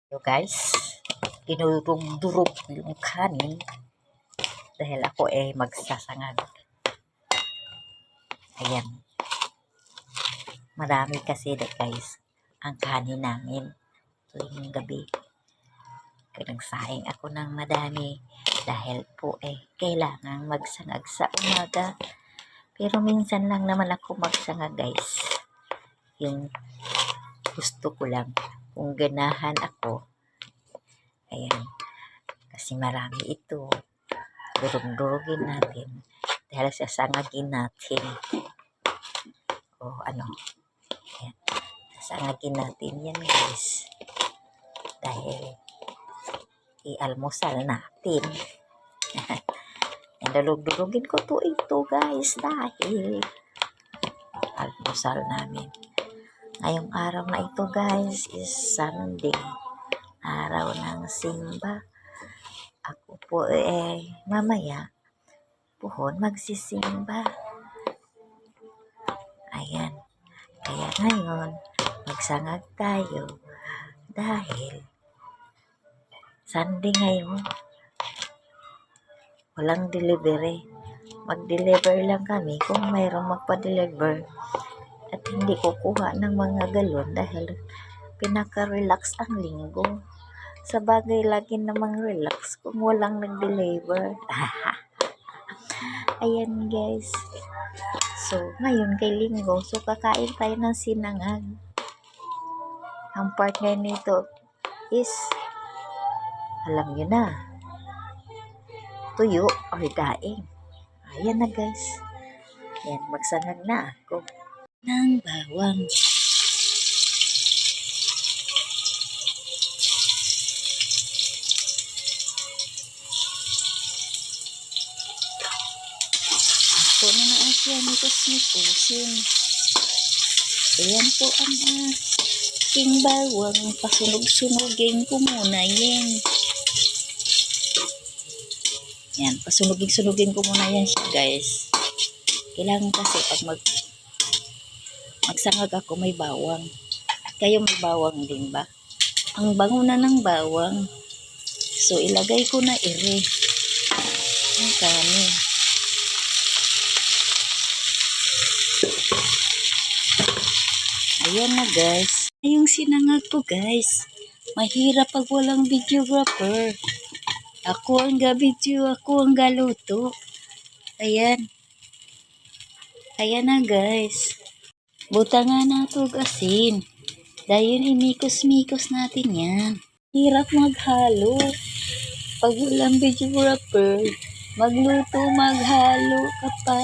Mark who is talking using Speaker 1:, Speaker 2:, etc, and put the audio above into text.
Speaker 1: So guys, dinurog-durog yung kanin dahil ako magsasangag. Ayan. Marami kasi guys ang kanin namin tuwing gabi. Kaya nagsaing ako ng madami dahil po kailangan magsangag sa umaga. Pero minsan lang naman ako magsangag guys. Yung gusto ko lang. Kung ganahan ako, ayan. Kasi marami ito. Durog-durugin natin. Dahil sasangagin natin. O ano. Ayan. Sasangagin natin yan guys. Dahil i-almusal natin. Dalog-durugin ko ito guys. Dahil almusal namin. Ngayong araw na ito guys is Sunday. Araw ng simba. Ako po mamaya puhon magsisimba. Ayan. Kaya ngayon magsangag tayo dahil Sunday ngayon. Walang delivery. Mag-deliver lang kami kung mayroong magpa-deliver. At hindi kukuha ng mga galon dahil pinaka-relax ang linggo. Sa bagay, lagi namang relax kung walang nag-deliver. Ayan guys. So, ngayon kay linggo, so kakain tayo ng sinangag. Ang partner nito is, alam nyo na, tuyo or daing. Ayan na guys. Ayan, magsangag na ako ng bawang. Ako na naasya mitos-mitosin. Ayan po ang aking bawang. Pasunog-sunugin ko muna yan. Yan, pasunugin-sunugin ko muna yan siya guys. Kailangan kasi pag magsangag ako may bawang. Kayo may bawang din ba? Ang bango na ng bawang. So ilagay ko na ang kanin. Ayan na guys. Yung sinangag ko guys. Mahirap pag walang videographer. Ako ang ga-video, ako ang galuto. Ayan. Ayan na guys. Buta nga na ito asin. Dahil imikos-mikos natin yan. Hirap maghalo. Pag walang videographer, magluto, maghalo ka pa.